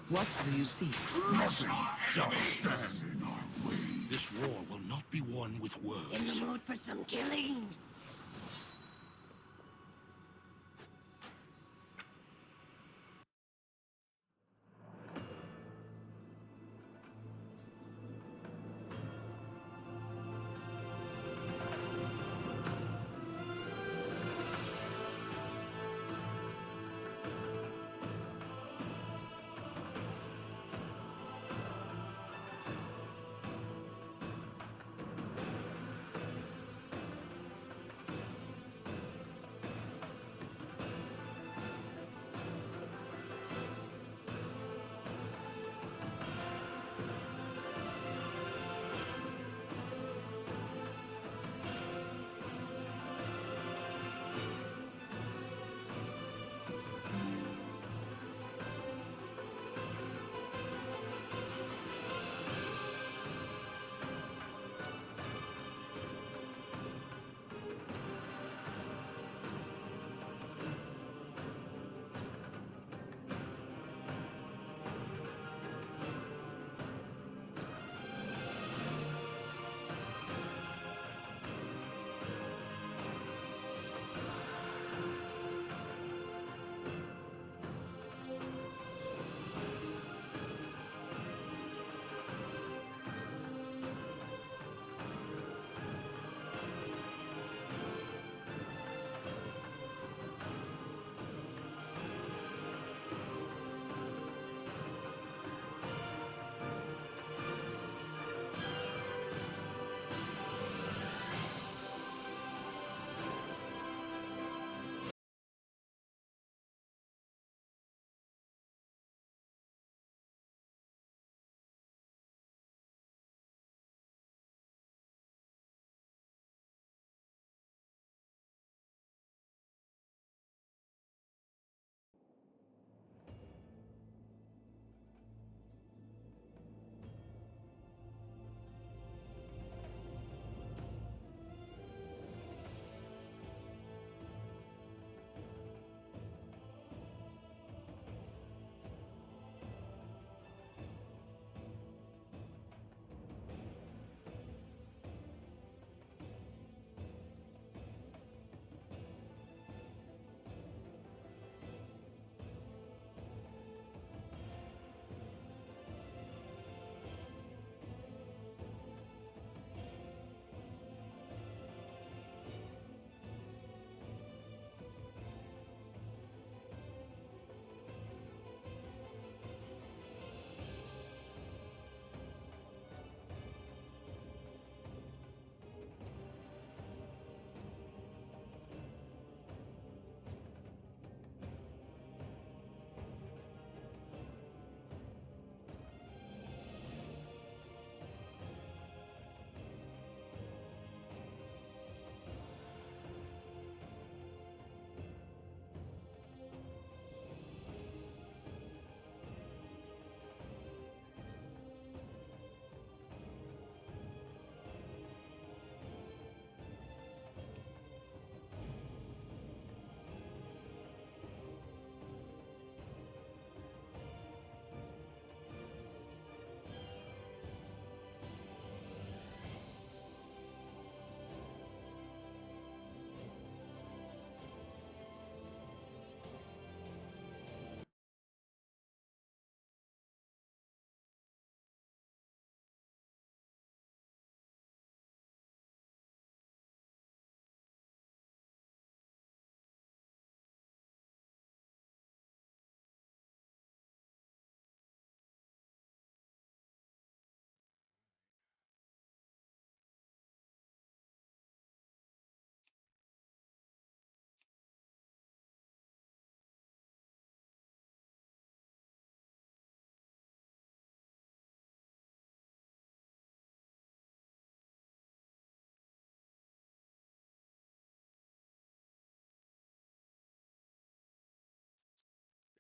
What do you see? Nothing shall stand in our way. This war will not be won with In words. the mood for some killing?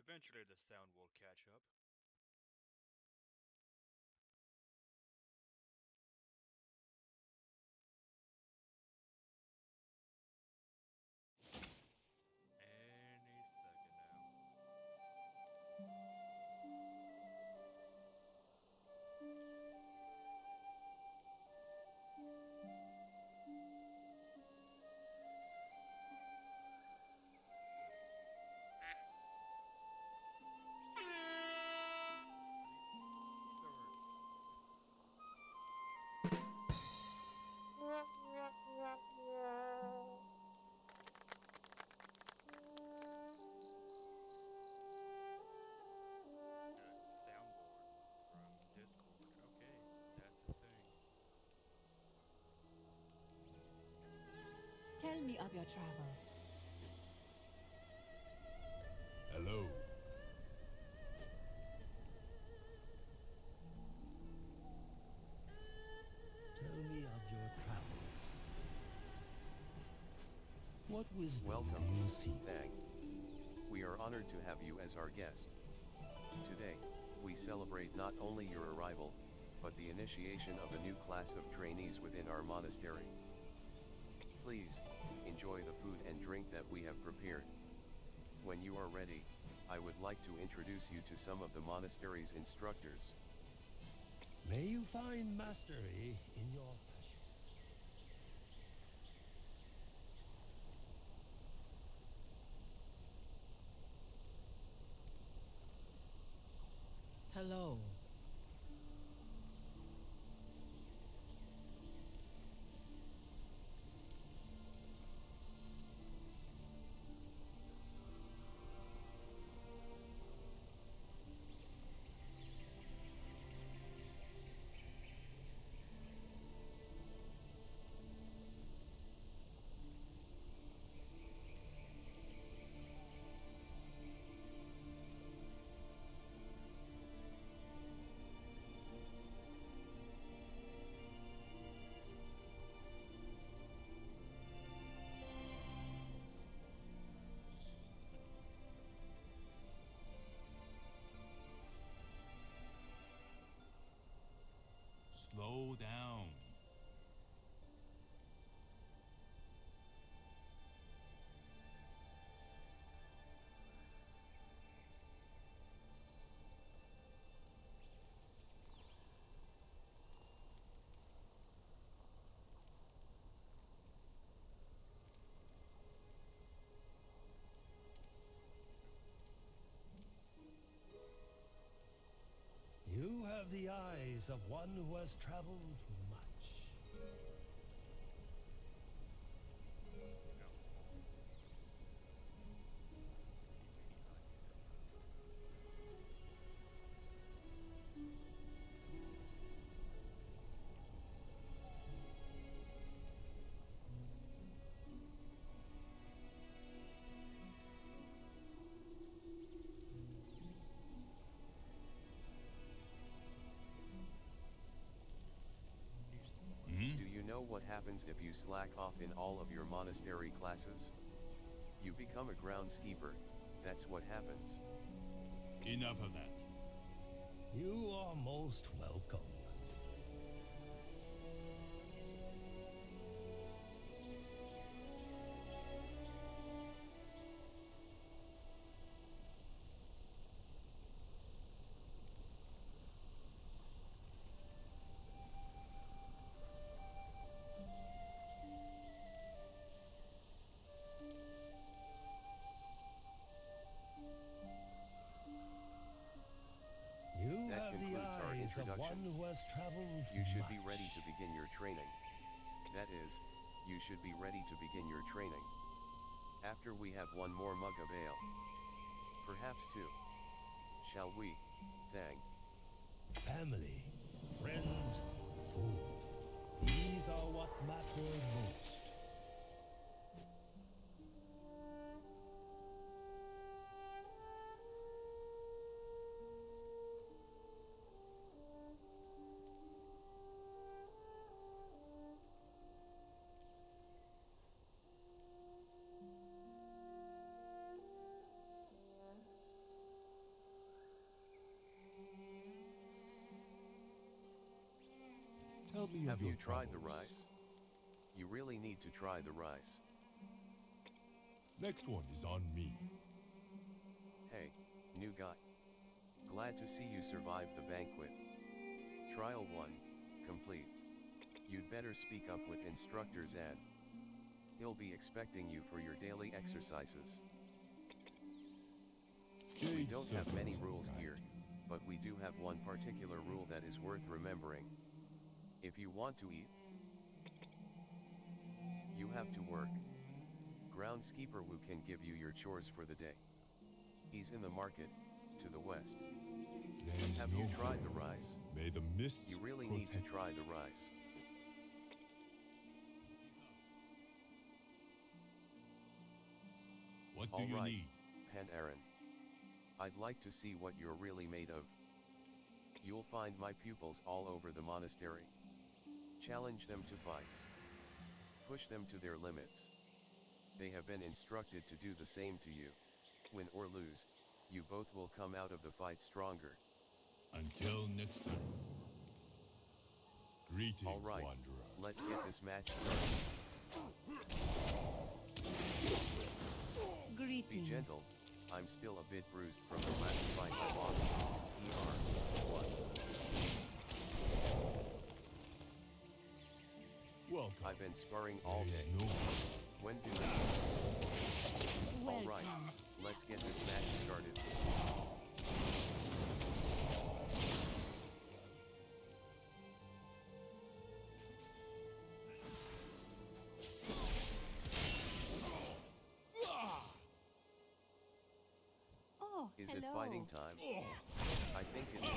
Eventually the sound will catch up. Any second now. me of your travels. Hello. Tell me of your travels. What wisdom Welcome, do you seek? Thang. We are honored to have you as our guest. Today, we celebrate not only your arrival, but the initiation of a new class of trainees within our monastery. Please, enjoy the food and drink that we have prepared. When you are ready, I would like to introduce you to some of the monastery's instructors. May you find mastery in your passion. Hello. Slow down. You have the eyes of one who has traveled much. Do you know what happens if you slack off in all of your monastery classes? You become a groundskeeper, that's what happens. Enough of that. You are most welcome. You That have the concludes our eyes of one introductions. who has traveled You should be much. ready to begin your training. That is, you should be ready to begin your training. After we have one more mug of ale. Perhaps two. Shall we, Thang? Family, friends, food. These are what matter most. Tell me Have of your you tried the travels. rice? You really need to try the rice. Next one is on me. Hey, new guy. Glad to see you survived the banquet. Trial 1, complete. You'd better speak up with instructor Zan. He'll be expecting you for your daily exercises. We Jade don't have many serpent, rules guide here, you. but we do have one particular rule that is worth remembering. If you want to eat, you have to work. Groundskeeper Wu can give you your chores for the day. He's in the market, to the west. There is Have no you tried the goal. rice? May the mists You really need to protect try you. the rice. What do All you right, need? Pandaria. I'd like to see what you're really made of. You'll find my pupils all over the monastery. Challenge them to fights. Push them to their limits. They have been instructed to do the same to you. Win or lose, you both will come out of the fight stronger. Until next time. Greetings, All right, Wanderer. let's get this match started. Be Greetings. gentle, I'm still a bit bruised from the last fight I lost. ER1. Welcome. I've been sparring all There is day. no When do we? All right, let's get this match started. Oh, Is hello. it fighting time? I think it is.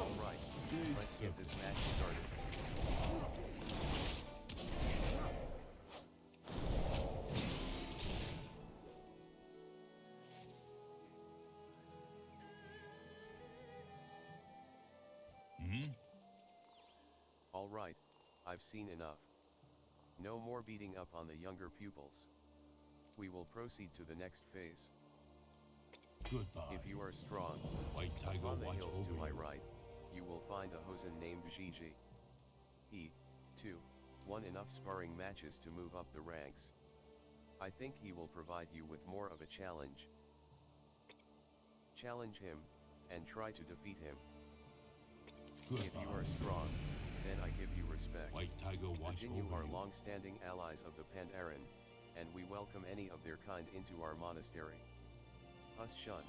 All right, let's get this match started. Hmm? All right, I've seen enough. No more beating up on the younger pupils. We will proceed to the next phase. Goodbye. If you are strong, White Tiger, on the watch hills over to my you. right, you will find a Hosen named Gigi. He, too, won enough sparring matches to move up the ranks. I think he will provide you with more of a challenge. Challenge him, and try to defeat him. If you are Goodbye. strong, then I give you respect. White Tiger, watch Continue over our you. long-standing allies of the Pandaria, and we welcome any of their kind into our monastery. Hus Shun,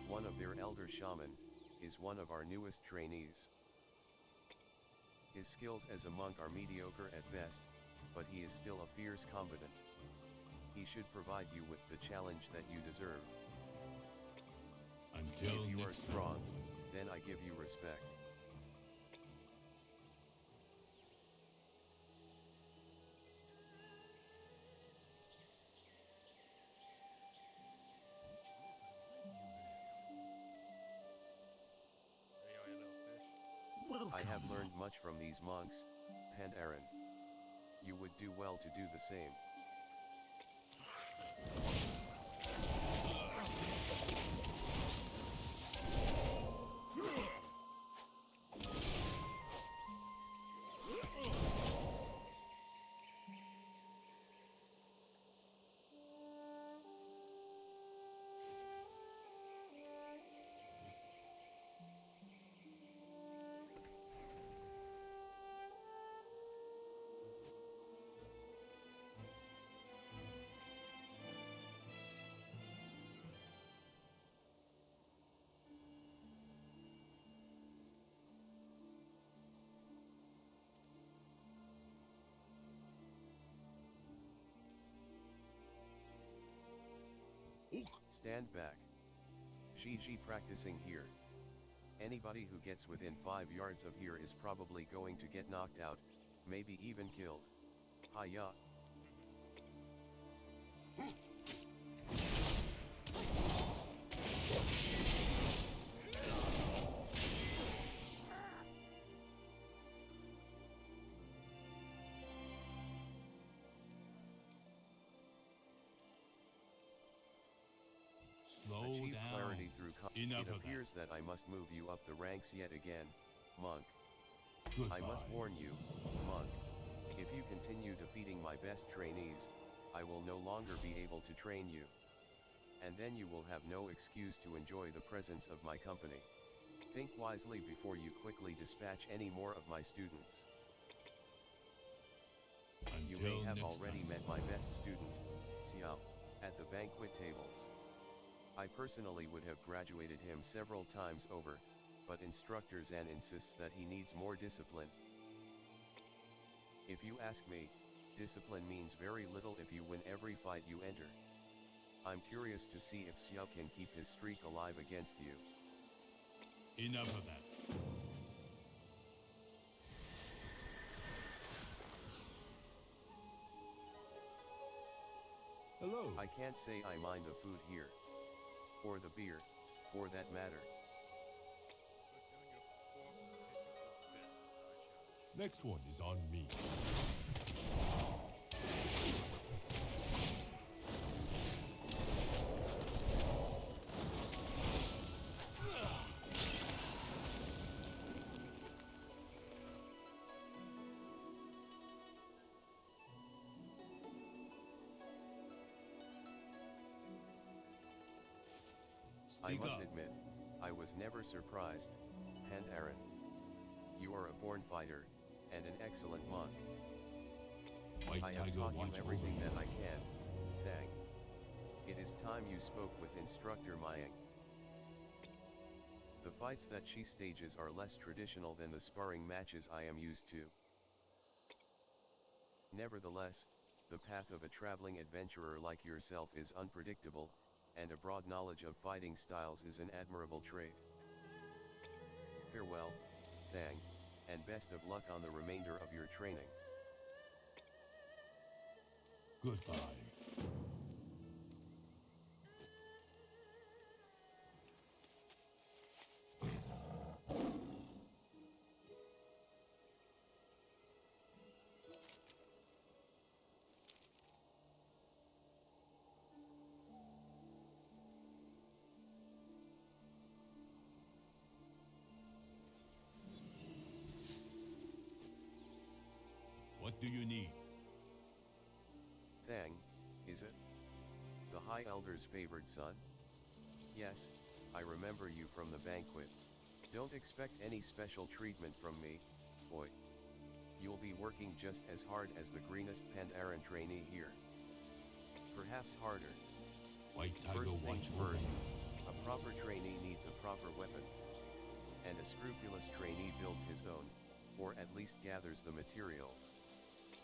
one of their elder shaman, is one of our newest trainees. His skills as a monk are mediocre at best, but he is still a fierce combatant. He should provide you with the challenge that you deserve. Until If you are next strong, then I give you respect. Hey, you little fish. I have learned much from these monks, Pandaria. You would do well to do the same. Stand back. Gigi practicing here. Anybody who gets within 5 yards of here is probably going to get knocked out, maybe even killed. Hiya. Slow Achieve down. clarity through Enough It of that. appears that I must move you up the ranks yet again, monk. Goodbye. I must warn you, monk. If you continue defeating my best trainees, I will no longer be able to train you. And then you will have no excuse to enjoy the presence of my company. Think wisely before you quickly dispatch any more of my students. You may Until have next already time. met my best student, Xiao, at the banquet tables. I personally would have graduated him several times over, but instructor Zan insists that he needs more discipline. If you ask me, discipline means very little if you win every fight you enter. I'm curious to see if Xiao can keep his streak alive against you. Enough of that. Hello. I can't say I mind the food here. Or the beer, for that matter. But doing your fork into the fist is our challenge. Next one is on me. I Speak must up. admit, I was never surprised, Pandaria. You are a born fighter, and an excellent monk. White I have Tiger, taught you watch over everything you. that I can, Thang. It is time you spoke with instructor Mayang. The fights that she stages are less traditional than the sparring matches I am used to. Nevertheless, the path of a traveling adventurer like yourself is unpredictable, and a broad knowledge of fighting styles is an admirable trait. Farewell, Thang, and best of luck on the remainder of your training. Goodbye. What do you need? Thang, is it? The High Elder's favored son? Yes, I remember you from the banquet. Don't expect any special treatment from me, boy. You'll be working just as hard as the greenest Pandaran trainee here. Perhaps harder. White Tiger, First watch things over first, you. a proper trainee needs a proper weapon. And a scrupulous trainee builds his own, or at least gathers the materials.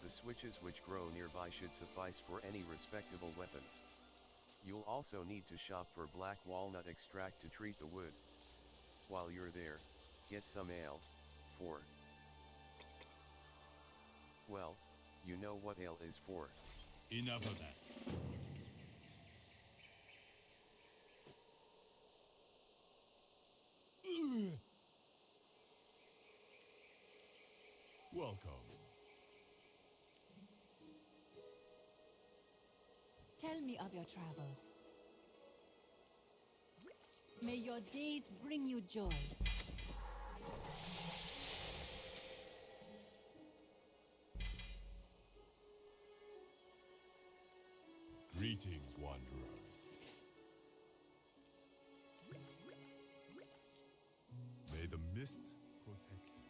The switches which grow nearby should suffice for any respectable weapon. You'll also need to shop for black walnut extract to treat the wood. While you're there, get some ale, for... well, you know what ale is for. Enough of that. Welcome. Tell me of your travels. May your days bring you joy. Greetings, wanderer. May the mists protect you.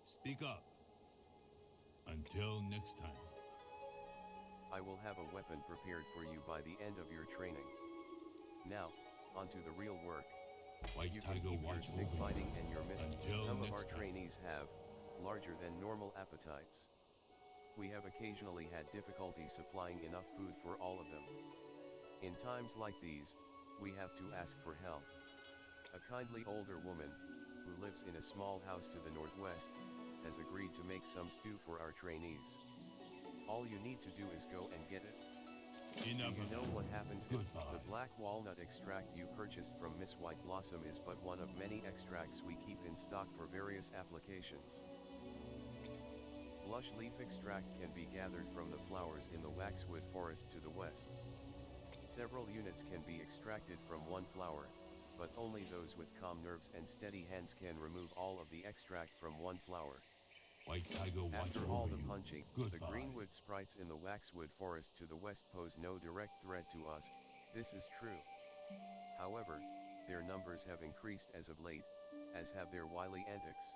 Speak up. Until next time. I will have a weapon prepared for you by the end of your training. Now, onto the real work. White You can Tiger, keep your watch stick over fighting you. and your mist. Until Some of next our time. trainees have larger than normal appetites. We have occasionally had difficulty supplying enough food for all of them. In times like these, we have to ask for help. A kindly older woman, who lives in a small house to the northwest, has agreed to make some stew for our trainees. All you need to do is go and get it. Enough Do you of know that. what happens if Goodbye. the black walnut extract you purchased from Miss White Blossom is but one of many extracts we keep in stock for various applications? Blush leaf extract can be gathered from the flowers in the waxwood forest to the west. Several units can be extracted from one flower, but only those with calm nerves and steady hands can remove all of the extract from one flower. White Tiger, watch After over all the you. punching, Goodbye. the greenwood sprites in the waxwood forest to the west pose no direct threat to us. This is true. However, their numbers have increased as of late, as have their wily antics.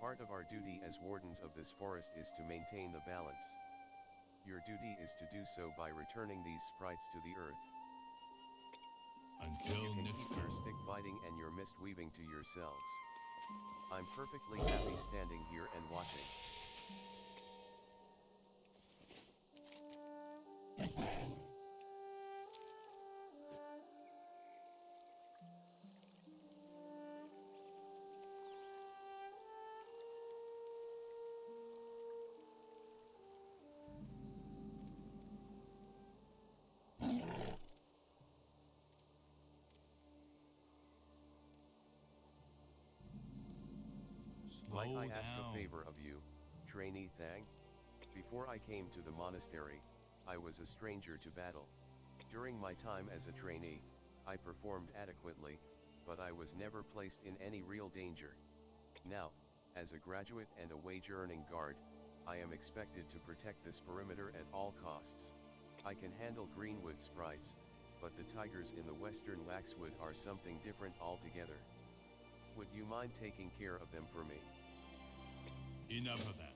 Part of our duty as wardens of this forest is to maintain the balance. Your duty is to do so by returning these sprites to the earth. Until You can next keep your time. stick biting and your mist weaving to yourselves. I'm perfectly happy standing here and watching. Might Slow I ask down. a favor of you, trainee Thang? Before I came to the monastery, I was a stranger to battle. During my time as a trainee, I performed adequately, but I was never placed in any real danger. Now, as a graduate and a wage-earning guard, I am expected to protect this perimeter at all costs. I can handle greenwood sprites, but the tigers in the western waxwood are something different altogether. Would you mind taking care of them for me? Enough of that.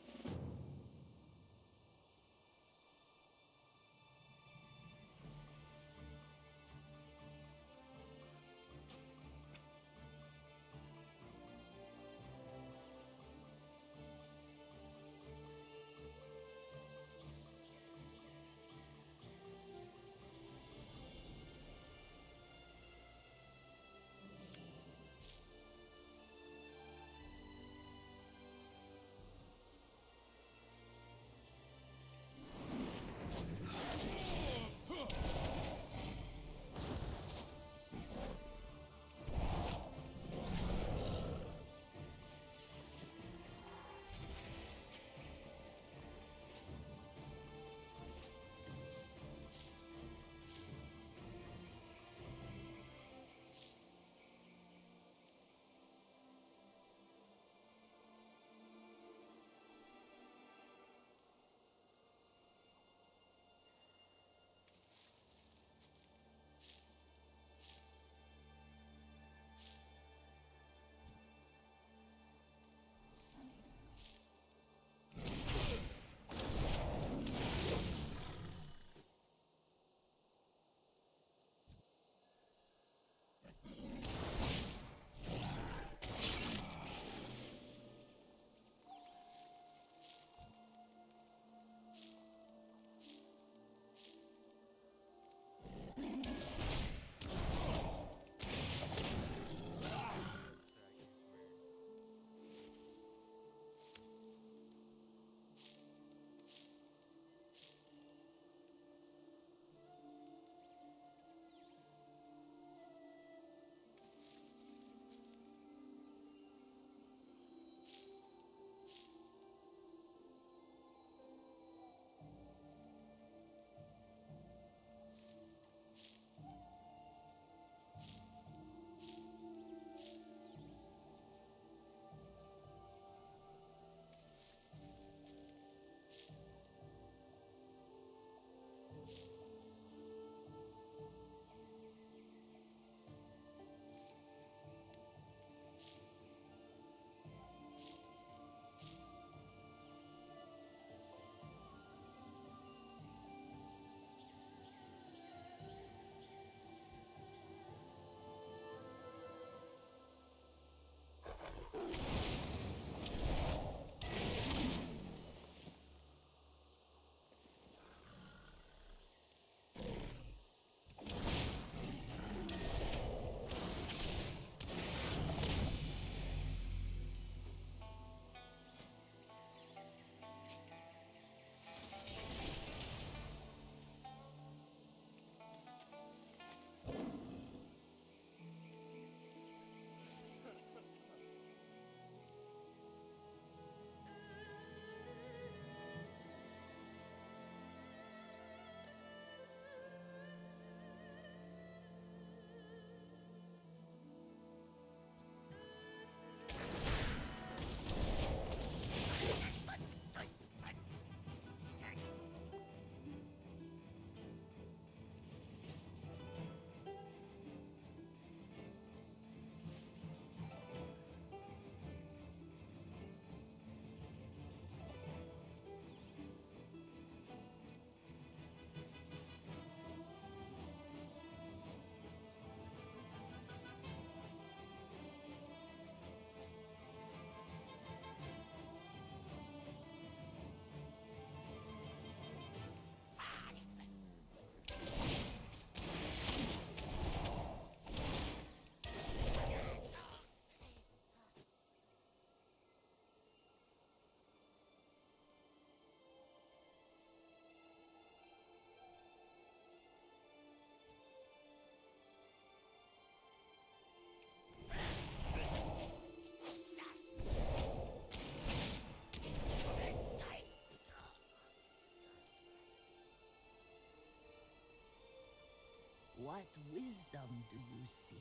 What wisdom do you seek?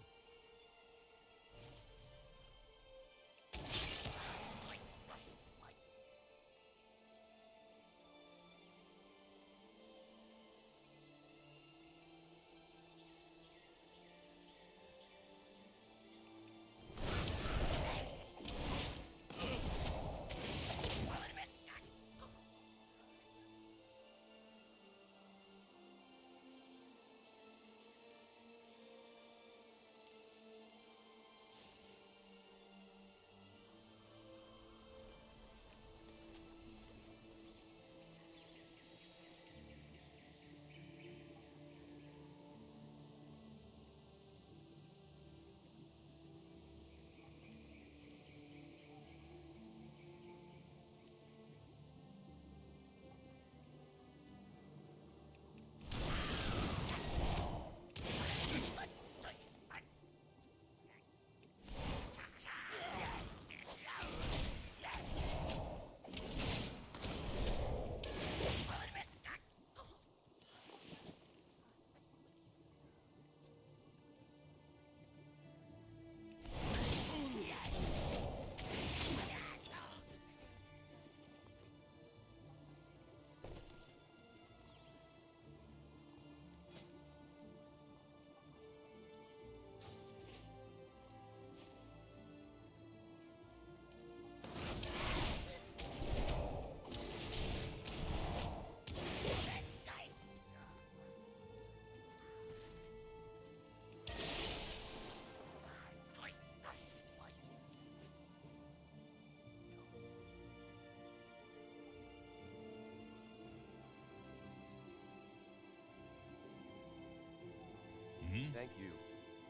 Thank you.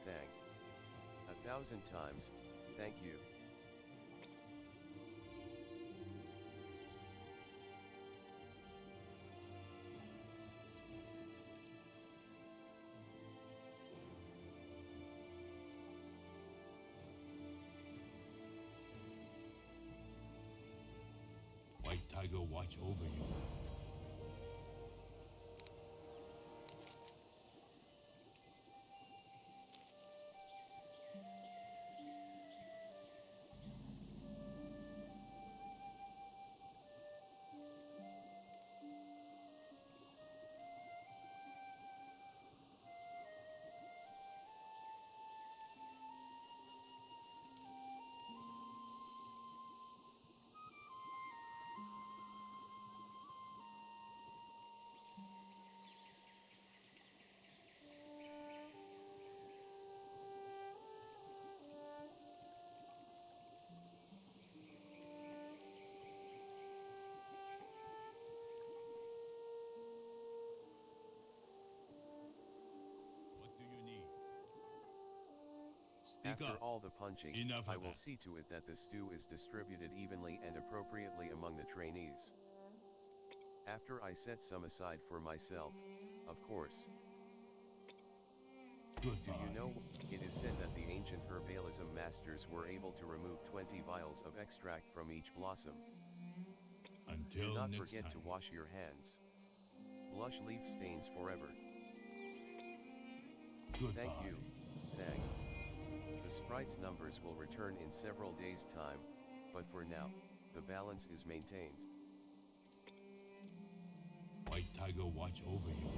Thank. 1,000 times, thank you. White Tiger watch over you. What do you need? Speak After up. all the punching, Enough I of will that. see to it that the stew is distributed evenly and appropriately among the trainees. After I set some aside for myself, of course. Do Goodbye. you know, it is said that the ancient herbalism masters were able to remove 20 vials of extract from each blossom. Until Do not next forget time. to wash your hands. Blush leaf stains forever. Goodbye. Thank you. Thank. The sprite's numbers will return in several days' time, but for now, the balance is maintained. White Tiger watch over you.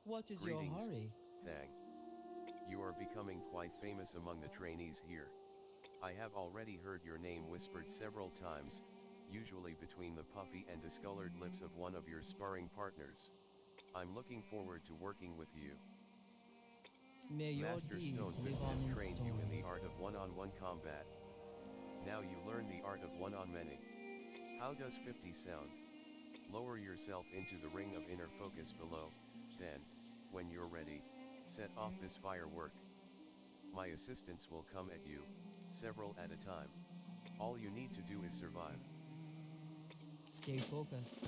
What is your Greetings, hurry? Thang. You are becoming quite famous among the trainees here. I have already heard your name whispered several times, usually between the puffy and discolored lips of one of your sparring partners. I'm looking forward to working with you. May your Master deeds Stonefisk live has on in trained you in stone. the art of one-on-one combat. Now you learn the art of one-on-many. How does 50 sound? Lower yourself into the ring of inner focus below, then, when you're ready, set off this firework. My assistants will come at you, several at a time. All you need to do is survive. Stay focused.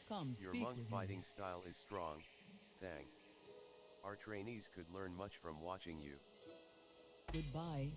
Come, Your speak monk with fighting me. style is strong, Thang. Our trainees could learn much from watching you. Goodbye.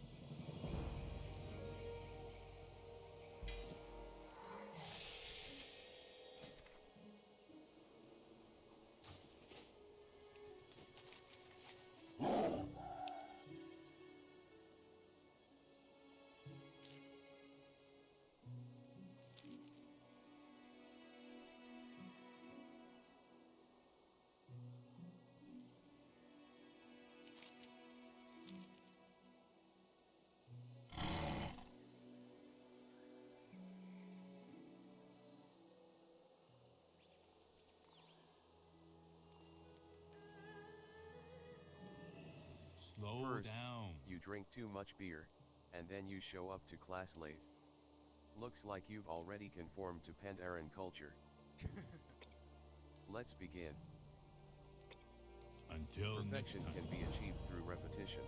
Slow First, down. you drink too much beer, and then you show up to class late. Looks like you've already conformed to Pandaren culture. Let's begin. Until next Perfection time. can be achieved through repetition.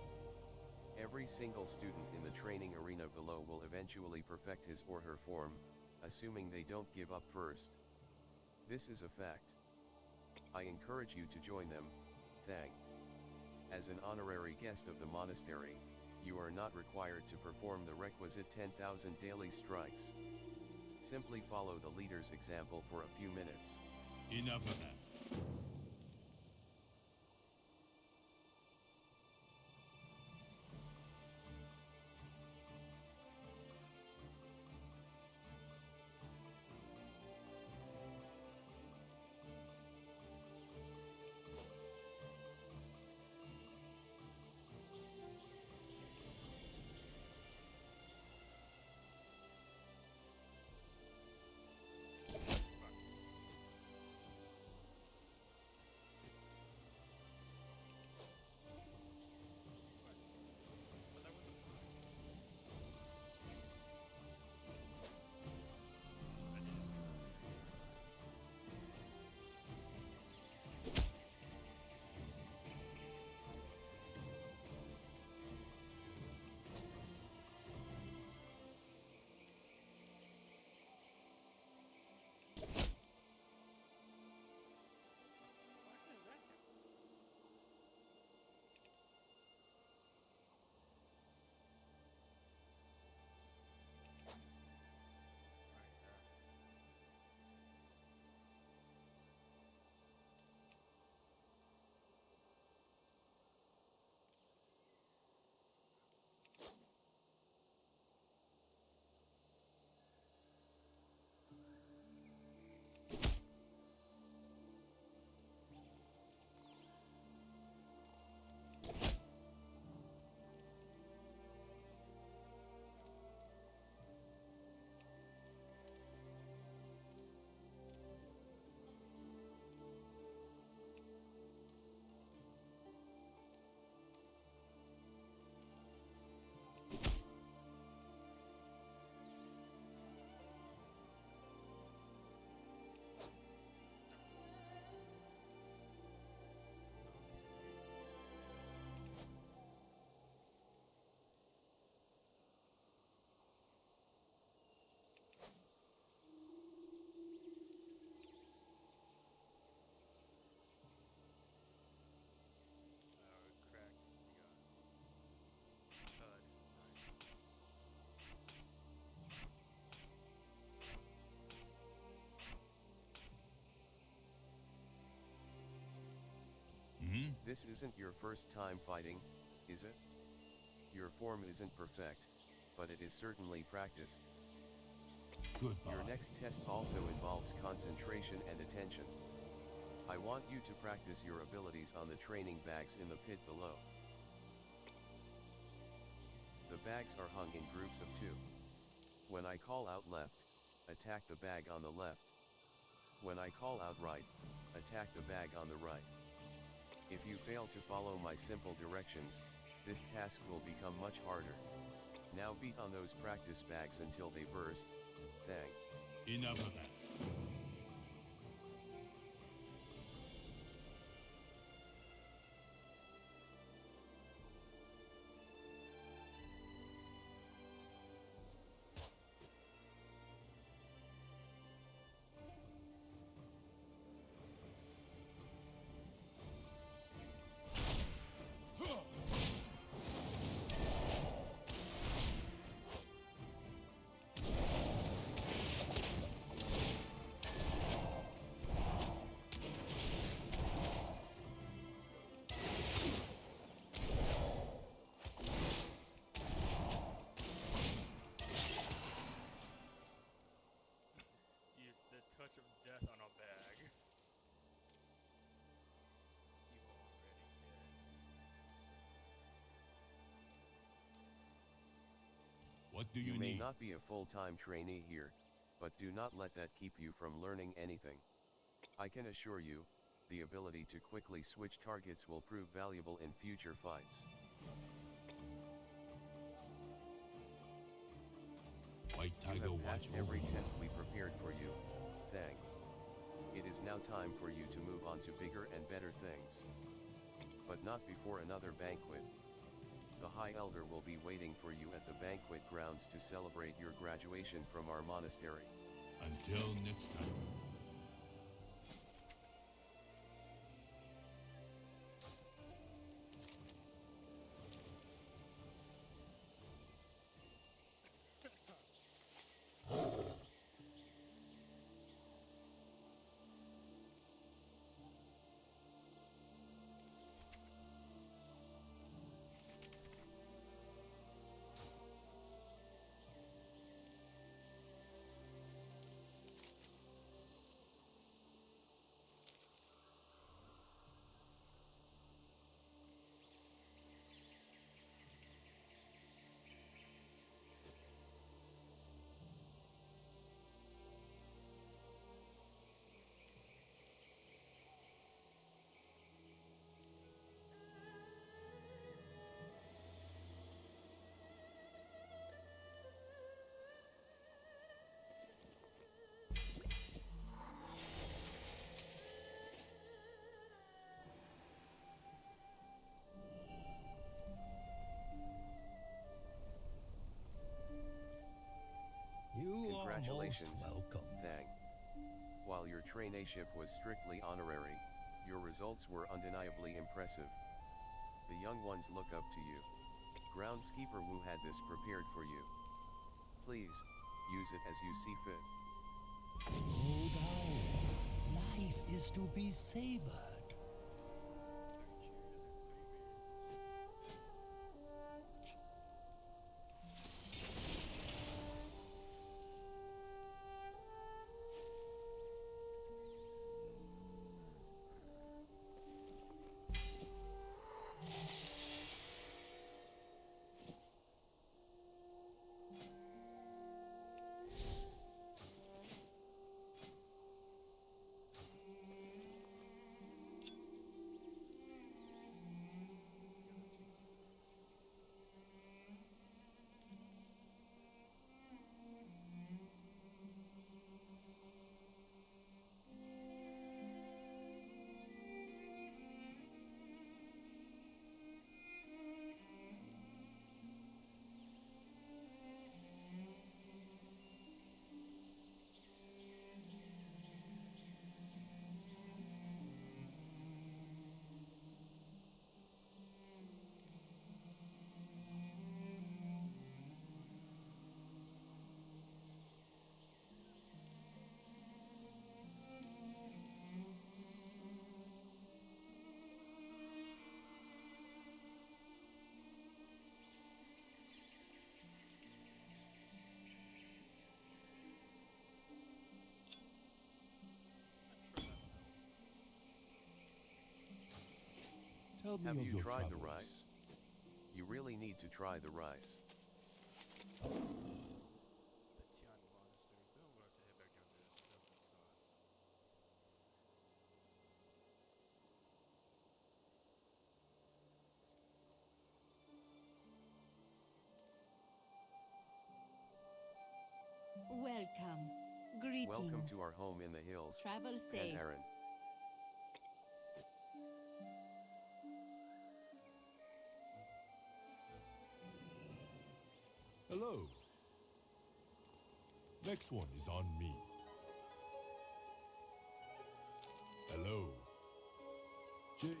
Every single student in the training arena below will eventually perfect his or her form, assuming they don't give up first. This is a fact. I encourage you to join them, Thang. As an honorary guest of the monastery, you are not required to perform the requisite 10,000 daily strikes. Simply follow the leader's example for a few minutes. Enough of that. This isn't your first time fighting, is it? Your form isn't perfect, but it is certainly practiced. Goodbye. Your next test also involves concentration and attention. I want you to practice your abilities on the training bags in the pit below. The bags are hung in groups of 2. When I call out left, attack the bag on the left. When I call out right, attack the bag on the right. If you fail to follow my simple directions, this task will become much harder. Now beat on those practice bags until they burst. Thang. Enough of that. Use the touch of death on a bag. You already dead. What do you You may need? not be a full-time trainee here, but do not let that keep you from learning anything. I can assure you, the ability to quickly switch targets will prove valuable in future fights. White You Tiger have watch passed over every you. test we prepared for you. Thang. It is now time for you to move on to bigger and better things. But not before another banquet. The High Elder will be waiting for you at the banquet grounds to celebrate your graduation from our monastery. Until next time. You are most Congratulations, welcome. Thang. While your traineeship was strictly honorary, your results were undeniably impressive. The young ones look up to you. Groundskeeper Wu had this prepared for you. Please, use it as you see fit. Slow down. Life is to be savored. Tell me Have of you your tried the travels. rice? You really need to try the rice. The Tian Monastery. Then we're going to head back down to the stuff in Wisconsin. Welcome. Greetings. Welcome to our home in the hills, Travel safe. Pandaria. Hello. Next one is on me. Hello. Jay.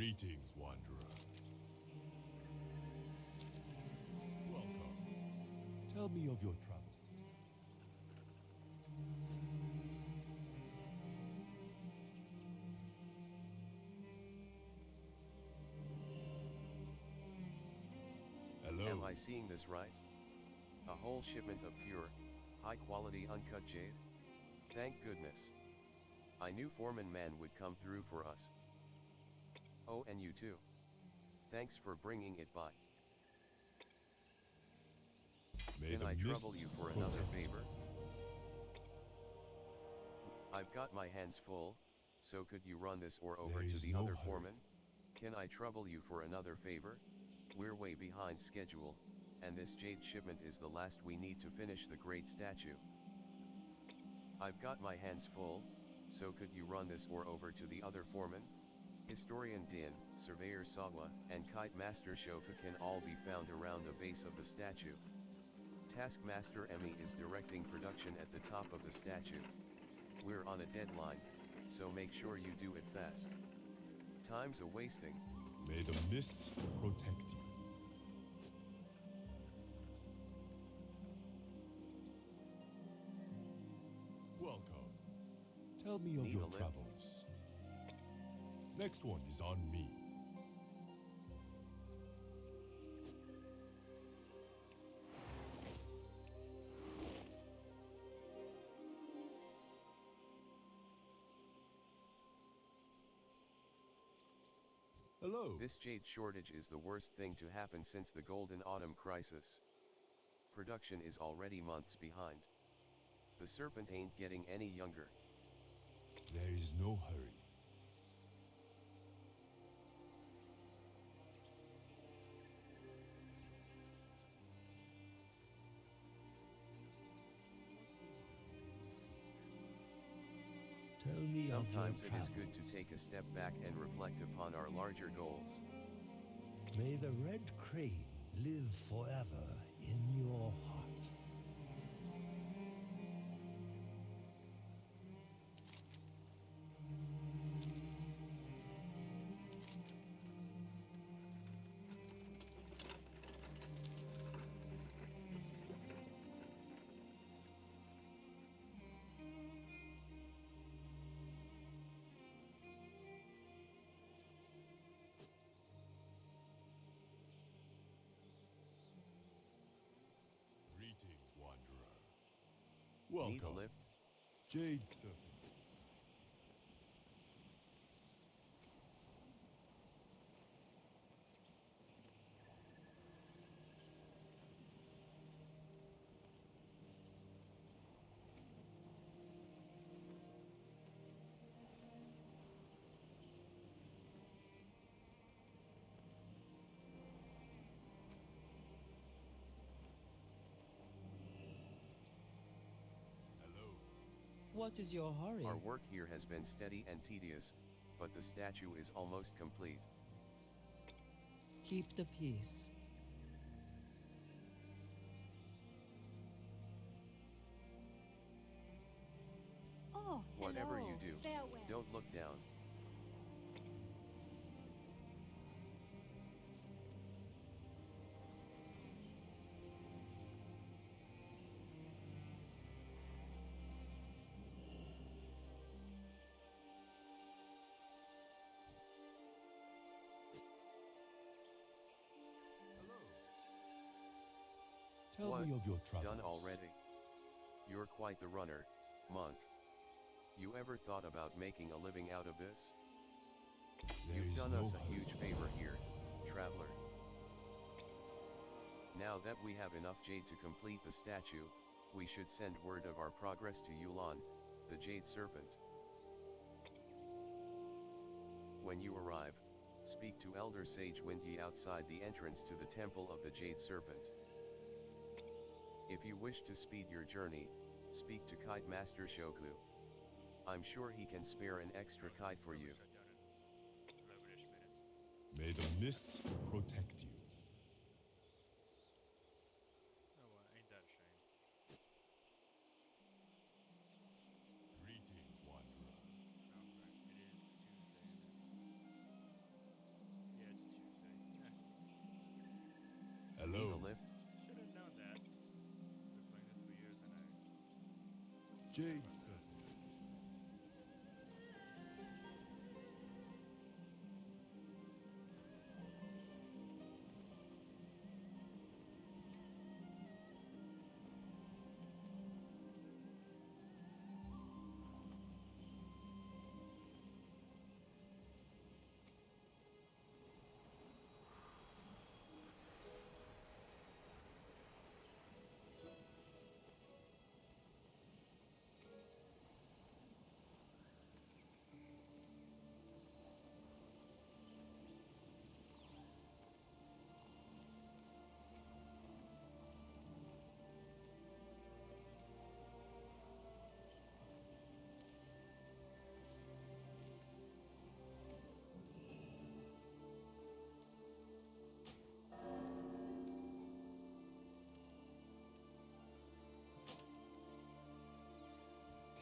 Greetings, wanderer. Welcome. Tell me of your travels. Hello. Am I seeing this right? A whole shipment of pure, high-quality uncut jade? Thank goodness. I knew Foreman Man would come through for us. Oh, and you too. Thanks for bringing it by. May Can the I trouble mists you for another protect you. favor? I've got my hands full, so could you run this ore over There to is the no other hurry. foreman? Can I trouble you for another favor? We're way behind schedule, and this jade shipment is the last we need to finish the great statue. I've got my hands full, so could you run this ore over to the other foreman? Historian Din, Surveyor Sawa, and Kite Master Shoka can all be found around the base of the statue. Taskmaster Emi is directing production at the top of the statue. We're on a deadline, so make sure you do it fast. Time's a-wasting. May the mists protect you. Welcome. Tell me of Need your a lift? travels. Next one is on me. Hello. This jade shortage is the worst thing to happen since the Golden Autumn crisis. Production is already months behind. The serpent ain't getting any younger. There is no hurry. Tell me Sometimes of it your is good to travels. take a step back and reflect upon our larger goals. May the red crane live forever in your heart. Greetings, wanderer. Need a Welcome. lift? Jade Serpent. Hello. What is your hurry? Our work here has been steady and tedious, but the statue is almost complete. Keep the peace. Oh, Whatever hello. you do, Farewell. don't look down. Tell What? me of your travels. Done already? You're quite the runner, monk. You ever thought about making a living out of this? There You've is done no us a hurry. huge favor here, traveler. Now that we have enough jade to complete the statue, we should send word of our progress to Yulan, the Jade Serpent. When you arrive, speak to Elder Sage Windyi outside the entrance to the Temple of the Jade Serpent. If you wish to speed your journey, speak to Kite Master Shoku. I'm sure he can spare an extra kite for you. Shut down in 11-ish minutes. May the mists protect you. Oh, ain't that a shame. Greetings, wanderer. Oh, right. It is Tuesday, isn't it? Jade Serpent.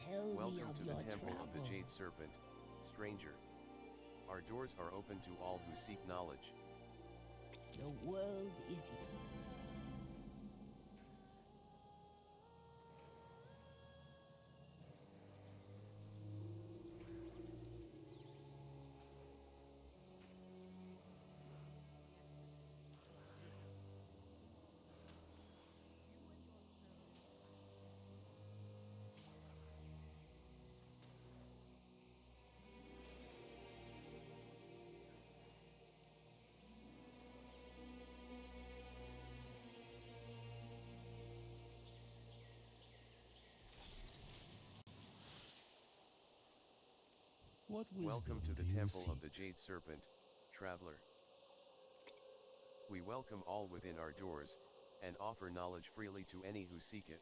Tell me Welcome of to your the Temple of the travels. Jade Serpent, stranger. Our doors are open to all who seek knowledge. The world is yours. What Welcome wisdom to the do you Temple of seek? the Jade Serpent, traveler. We welcome all within our doors, and offer knowledge freely to any who seek it.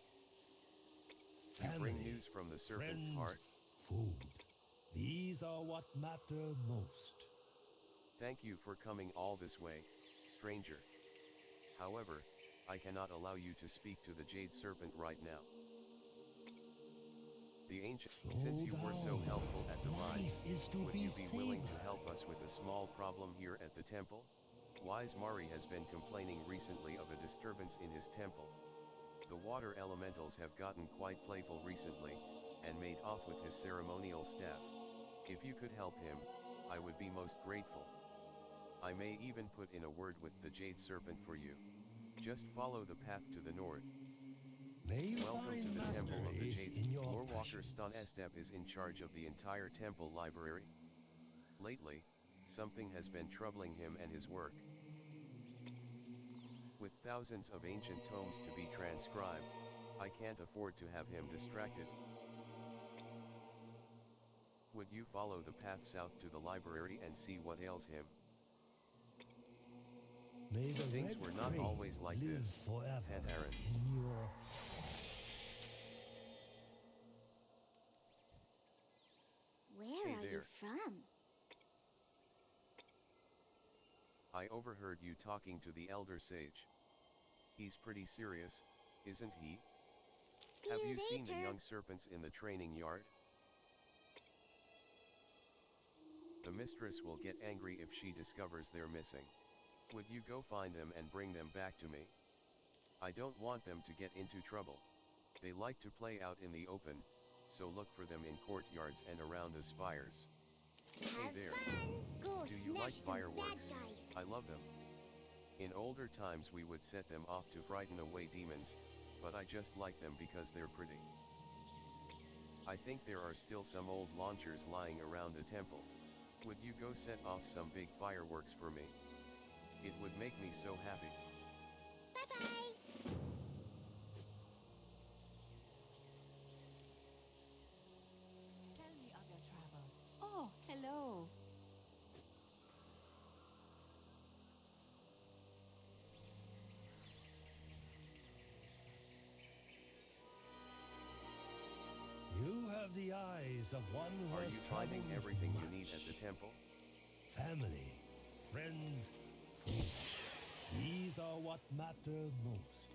You bring Family, news from the serpent's friends, heart. food. These are what matter most. Thank you for coming all this way, stranger. However, I cannot allow you to speak to the Jade Serpent right now. The ancient, since you were so helpful at the mines, Life is to would be you be willing to savored. help us with a small problem here at the temple? Wise Mari has been complaining recently of a disturbance in his temple. The water elementals have gotten quite playful recently, and made off with his ceremonial staff. If you could help him, I would be most grateful. I may even put in a word with the Jade Serpent for you. Just follow the path to the north. May you Welcome to find the Temple of the mastery Jades. in your Warwalker Stan passions. Estep is in charge of the entire temple library. Lately, something has been troubling him and his work. With thousands of ancient tomes to be transcribed, I can't afford to have him distracted. Would you follow the path south to the library and see what ails him? May the Things red were not crane always like live this, forever Pandaria. in your... Where Hey are you there. from? I overheard you talking to the elder sage. He's pretty serious, isn't he? See Have you you seen the later. young serpents in the training yard? The mistress will get angry if she discovers they're missing. Would you go find them and bring them back to me? I don't want them to get into trouble. They like to play out in the open, so look for them in courtyards and around the spires. Have there. fun. Go Do you smash like some fireworks? bad guys. I love them. In older times we would set them off to frighten away demons, but I just like them because they're pretty. I think there are still some old launchers lying around the temple. Would you go set off some big fireworks for me? It would make me so happy. Bye-bye. Tell me of your travels. Oh, hello. You have the eyes of one who Are has you finding traveled everything much. you need at the temple? Family, friends, food. These are what matter most.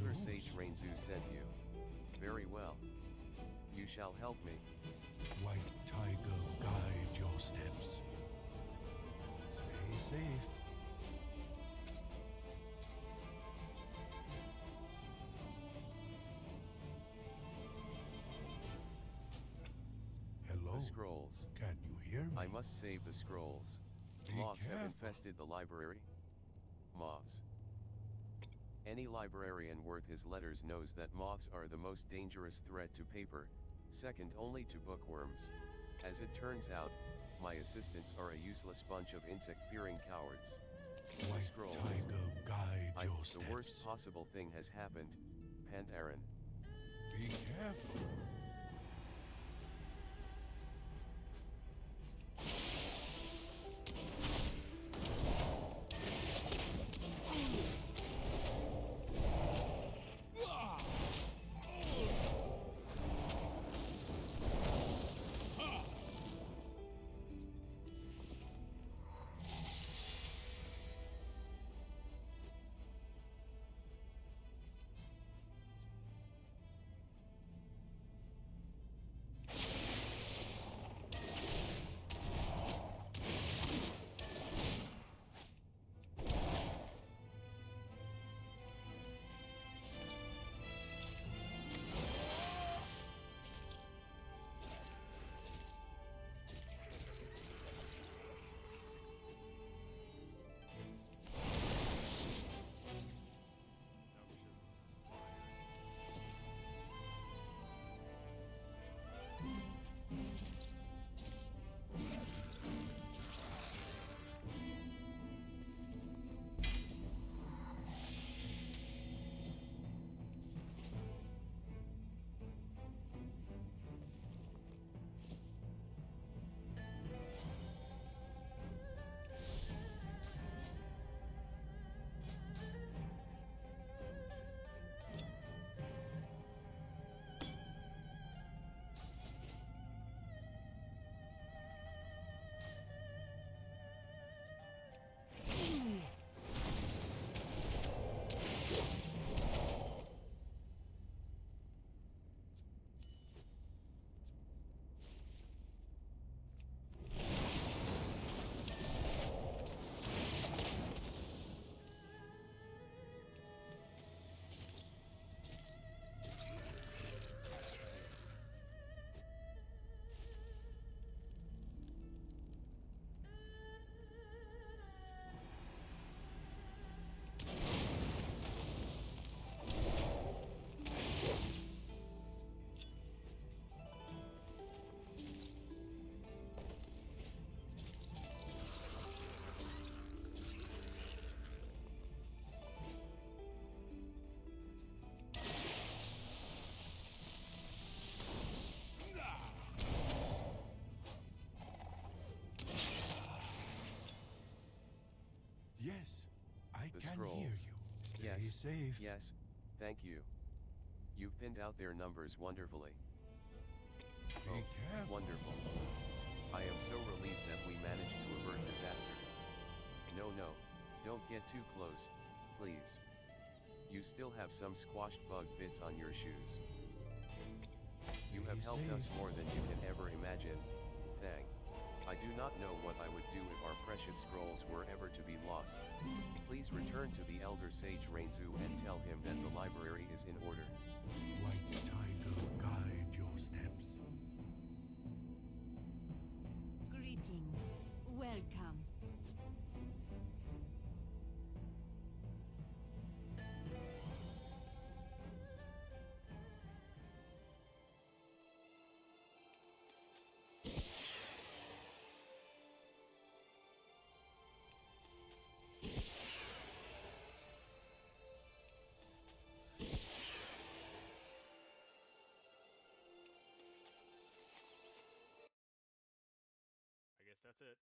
Elder knows? Sage Rainzu sent you. Very well. You shall help me. White tiger, guide your steps. Stay safe. Hello. The scrolls. Can you hear me? I must save the scrolls. Be Moths have careful. infested the library. Moths. Any librarian worth his letters knows that moths are the most dangerous threat to paper, second only to bookworms. As it turns out, my assistants are a useless bunch of insect-fearing cowards. The White scrolls. tiger, guide your steps. The worst possible thing has happened, Pandaria. Be careful. No, we should. Yes, I The can scrolls. hear you. Stay Yes. safe. Yes, thank you. You've thinned out their numbers wonderfully. Be careful. Wonderful. I am so relieved that we managed to avert disaster. No, don't get too close, please. You still have some squashed bug bits on your shoes. You have helped us more than you can ever imagine. Thank. I do not know what I would do if our precious scrolls were ever to be lost. Please return to the Elder Sage Rainzu and tell him that the library is in order. White tiger, guide your steps. Greetings. Welcome. I guess that's it.